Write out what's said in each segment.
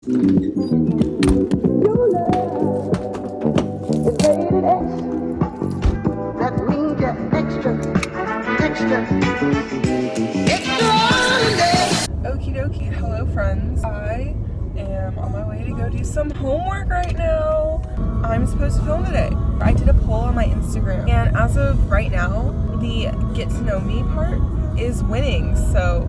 Your love is rated X. That means you're extra. Okie dokie, hello friends. I am on my way to go do some homework right now. I'm supposed to film today. I did a poll on my Instagram, and as of right now, the get to know me part is winning, so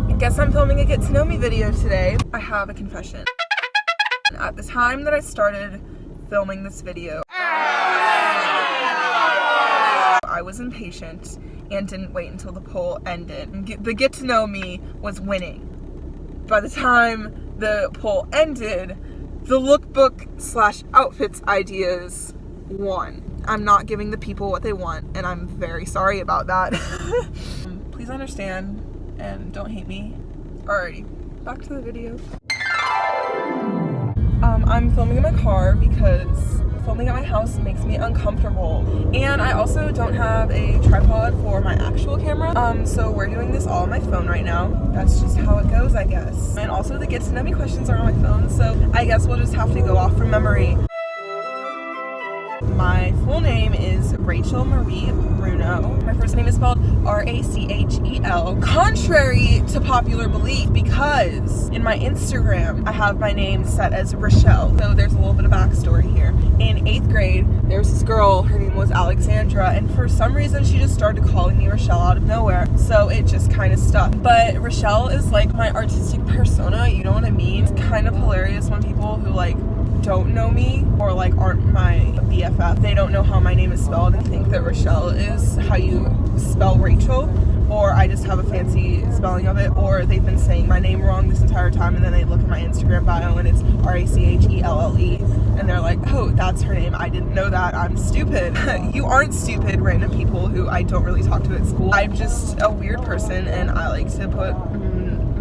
I guess I'm filming a get to know me video today. I have a confession. At the time that I started filming this video, I was impatient and didn't wait until the poll ended. The get to know me was winning. By the time the poll ended, the lookbook / outfits ideas won. I'm not giving the people what they want, and I'm very sorry about that. Please understand and don't hate me. Alrighty, back to the video. I'm filming in my car because filming at my house makes me uncomfortable, and I also don't have a tripod for my actual camera, so we're doing this all on my phone right now. That's just how it goes, I guess. And also the get to know me questions are on my phone, so I guess we'll just have to go off from memory. My full name is Rachel Marie Bruno. My first name is spelled R-A-C-H-E-L. Contrary to popular belief, because in my Instagram, I have my name set as Rochelle. So there's a little bit of backstory here. In 8th grade, there was this girl, her name was Alexandra, and for some reason she just started calling me Rochelle out of nowhere. So it just kind of stuck. But Rochelle is like my artistic persona, you know what I mean? It's kind of hilarious when people who like don't know me or like aren't my BFF, they don't know how my name is spelled and think that Rochelle is how you spell Rachel, or I just have a fancy spelling of it, or they've been saying my name wrong this entire time and then they look at my Instagram bio and it's R-A-C-H-E-L-L-E and they're like, oh, that's her name, I didn't know that, I'm stupid. You aren't stupid, random people who I don't really talk to at school. I'm just a weird person and I like to put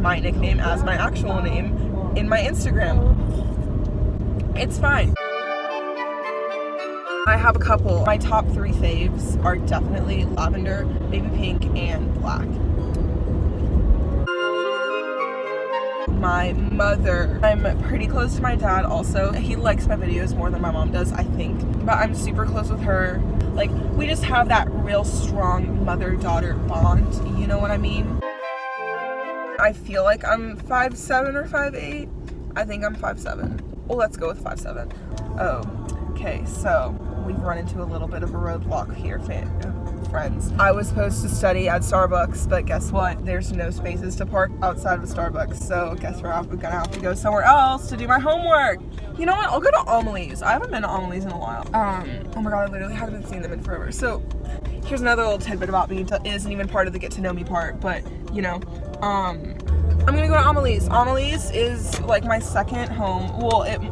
my nickname as my actual name in my Instagram. It's fine. I have a couple. My top 3 faves are definitely lavender, baby pink, and black. My mother. I'm pretty close to my dad also. He likes my videos more than my mom does, I think. But I'm super close with her. Like, we just have that real strong mother-daughter bond. You know what I mean? I feel like I'm 5'7" or 5'8". I think I'm 5'7". Well, let's go with 5'7". Oh, okay, so we've run into a little bit of a roadblock here, friends. I was supposed to study at Starbucks, but guess what? There's no spaces to park outside of Starbucks, so guess we're gonna have to go somewhere else to do my homework. You know what? I'll go to Amelie's. I haven't been to Amelie's in a while. Oh my god, I literally haven't seen them in forever. So here's another little tidbit about me. It isn't even part of the get to know me part, but you know, I'm gonna go to Amelie's. Amelie's is like my second home. Well, it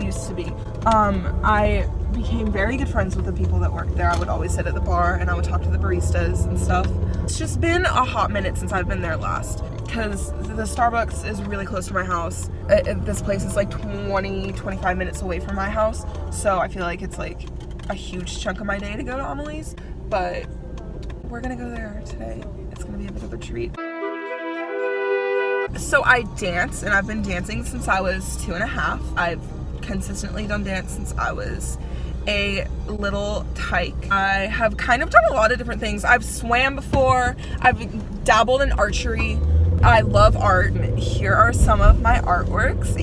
used to be. I became very good friends with the people that worked there. I would always sit at the bar and I would talk to the baristas and stuff. It's just been a hot minute since I've been there last, because the Starbucks is really close to my house. This place is like 20-25 minutes away from my house, so I feel like it's like a huge chunk of my day to go to Amelie's, but we're gonna go there today. It's gonna be a bit of a treat. So I dance, and I've been dancing since I was 2.5. I've consistently done dance since I was a little tyke. I have kind of done a lot of different things. I've swam before, I've dabbled in archery. I love art. Here are some of my artworks.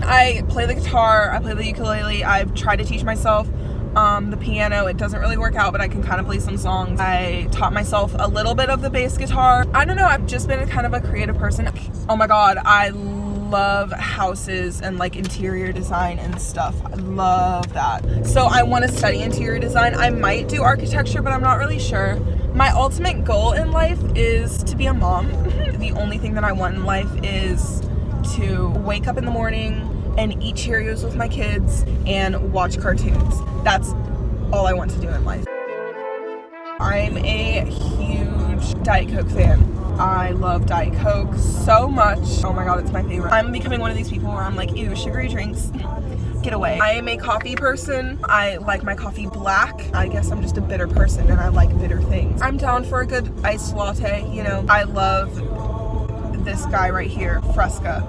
I play the guitar, I play the ukulele, I've tried to teach myself the piano. It doesn't really work out, but I can kind of play some songs. I taught myself a little bit of the bass guitar. I don't know, I've just been kind of a creative person. Oh my god, I love houses and like interior design and stuff. I love that. So I want to study interior design. I might do architecture, but I'm not really sure. My ultimate goal in life is to be a mom. The only thing that I want in life is to wake up in the morning and eat Cheerios with my kids and watch cartoons. That's all I want to do in life. I'm a huge Diet Coke fan. I love Diet Coke so much. Oh my god, it's my favorite. I'm becoming one of these people where I'm like, ew, sugary drinks, get away. I am a coffee person. I like my coffee black. I guess I'm just a bitter person and I like bitter things. I'm down for a good iced latte, you know. I love this guy right here, Fresca.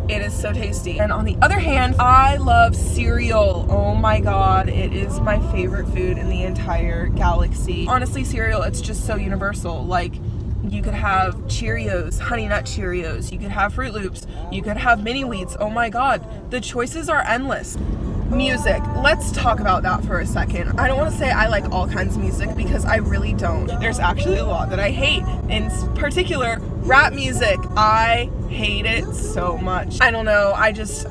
It is so tasty. And on the other hand, I love cereal. Oh my god, it is my favorite food in the entire galaxy. Honestly, cereal, it's just so universal. Like, you could have Cheerios, Honey Nut Cheerios, you could have Fruit Loops, you could have Mini Wheats. Oh my god, the choices are endless. Music, let's talk about that for a second. I don't want to say I like all kinds of music because I really don't. There's actually a lot that I hate. In particular, rap music. I hate it so much. I don't know, I'm just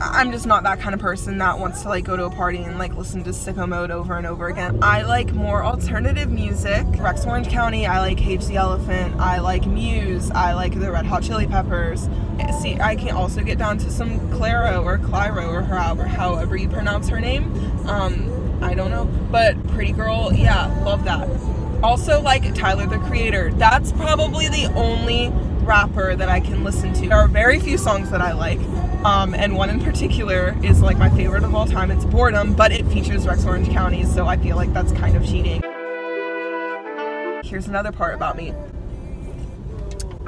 not that kind of person that wants to like go to a party and like listen to Sicko Mode over and over again. I like more alternative music. Rex Orange County, I like Cage the Elephant, I like Muse, I like the Red Hot Chili Peppers. See, I can also get down to some Clairo or however you pronounce her name. I don't know, but Pretty Girl, yeah, love that. Also like Tyler the Creator. That's probably the only rapper that I can listen to. There are very few songs that I like, and one in particular is like my favorite of all time. It's Boredom, but it features Rex Orange County, so I feel like that's kind of cheating. Here's another part about me.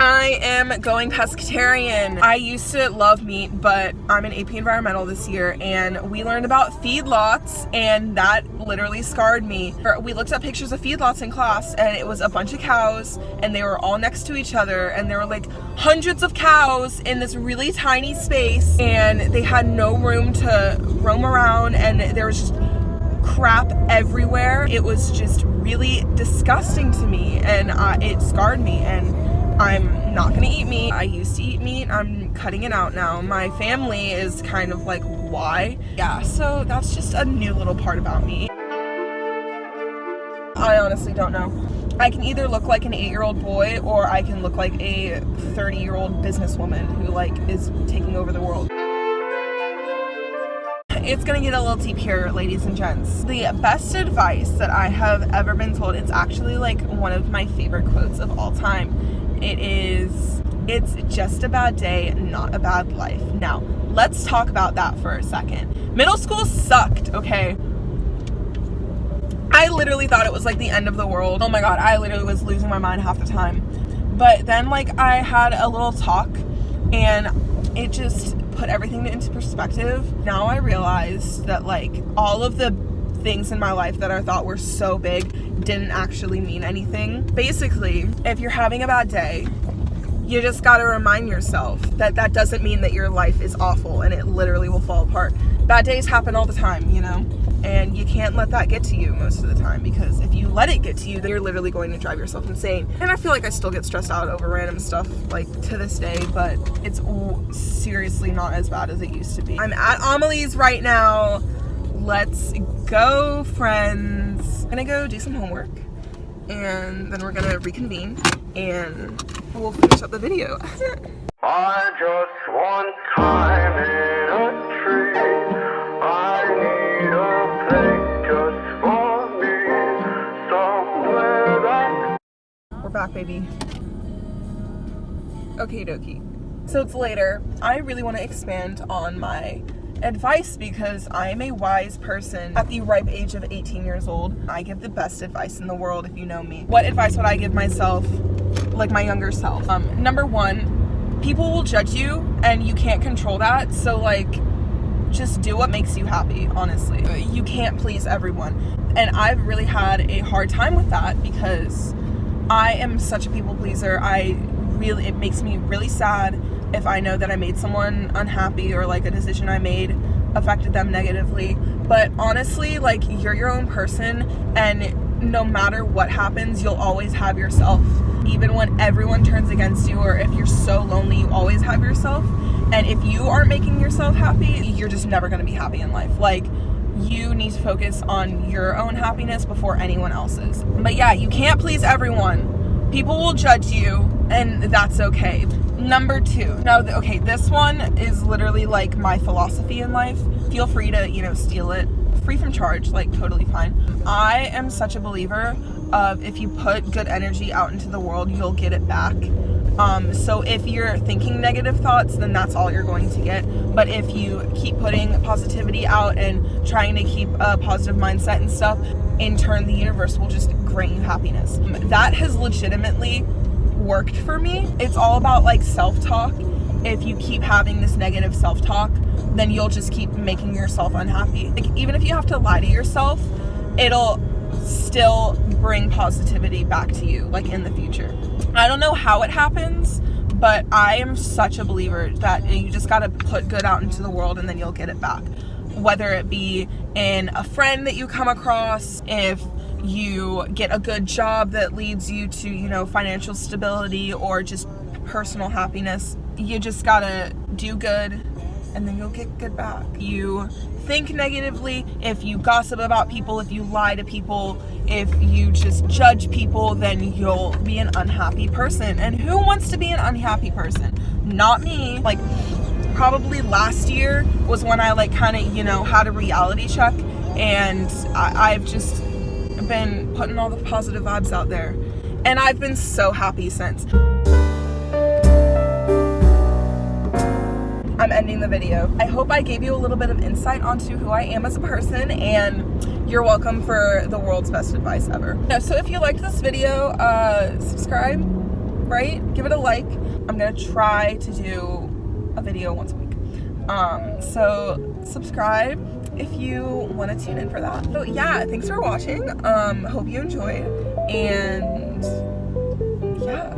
I am going pescatarian. I used to love meat, but I'm in AP Environmental this year, and we learned about feedlots, and that literally scarred me. We looked at pictures of feedlots in class, and it was a bunch of cows, and they were all next to each other, and there were like hundreds of cows in this really tiny space, and they had no room to roam around, and there was just crap everywhere. It was just really disgusting to me, and it scarred me, and I'm not gonna eat meat. I used to eat meat. I'm cutting it out now. My family is kind of like, why? Yeah, so that's just a new little part about me. I honestly don't know. I can either look like an 8-year-old boy, or I can look like a 30-year-old businesswoman who like is taking over the world. It's gonna get a little deep here, ladies and gents. The best advice that I have ever been told, it's actually like one of my favorite quotes of all time. It's just a bad day, not a bad life. Now, let's talk about that for a second. Middle school sucked, okay? I literally thought it was like the end of the world. Oh my god, I literally was losing my mind half the time. But then like I had a little talk, and it just put everything into perspective. Now I realize that like all of the things in my life that I thought were so big didn't actually mean anything. Basically, if you're having a bad day, you just gotta remind yourself that that doesn't mean that your life is awful and it literally will fall apart. Bad days happen all the time, you know? And you can't let that get to you most of the time, because if you let it get to you, then you're literally going to drive yourself insane. And I feel like I still get stressed out over random stuff like to this day, but it's seriously not as bad as it used to be. I'm at Amelie's right now. Let's go, friends. I'm gonna go do some homework, and then we're gonna reconvene and we'll finish up the video. I just want time in a tree. I need a place just for me, somewhere that... We're back, baby. Okie dokie. So it's later. I really want to expand on my advice because I'm a wise person at the ripe age of 18 years old. I give the best advice in the world if you know me. What advice would I give myself, like my younger self? Number one, people will judge you and you can't control that. So like, just do what makes you happy, honestly. You can't please everyone. And I've really had a hard time with that because I am such a people pleaser. It makes me really sad if I know that I made someone unhappy or like a decision I made affected them negatively. But honestly, like, you're your own person, and no matter what happens, you'll always have yourself. Even when everyone turns against you, or if you're so lonely, you always have yourself. And if you aren't making yourself happy, you're just never gonna be happy in life. Like, you need to focus on your own happiness before anyone else's. But yeah, you can't please everyone. People will judge you, and that's okay. Number two. Now, okay, this one is literally like my philosophy in life. Feel free to, steal it. Free from charge, like totally fine. I am such a believer of if you put good energy out into the world, you'll get it back. So if you're thinking negative thoughts, then that's all you're going to get. But if you keep putting positivity out and trying to keep a positive mindset and stuff, in turn, the universe will just grant you happiness. That has legitimately worked for me. It's all about like self-talk. If you keep having this negative self-talk, then you'll just keep making yourself unhappy. Like, even if you have to lie to yourself, it'll still bring positivity back to you, like in the future. I don't know how it happens, but I am such a believer that you just gotta put good out into the world and then you'll get it back. Whether it be in a friend that you come across, if you get a good job that leads you to, you know, financial stability or just personal happiness, you just gotta do good and then you'll get good back. You think negatively, if you gossip about people, if you lie to people, if you just judge people, then you'll be an unhappy person. And who wants to be an unhappy person? Not me. Like, probably last year was when I like kind of, you know, had a reality check, and I've just been putting all the positive vibes out there, and I've been so happy since. I'm ending the video. I hope I gave you a little bit of insight onto who I am as a person, and you're welcome for the world's best advice ever. So if you liked this video, subscribe, right? Give it a like. I'm gonna try to do a video once a week. So subscribe if you want to tune in for that. So yeah, thanks for watching. Hope you enjoyed, and yeah.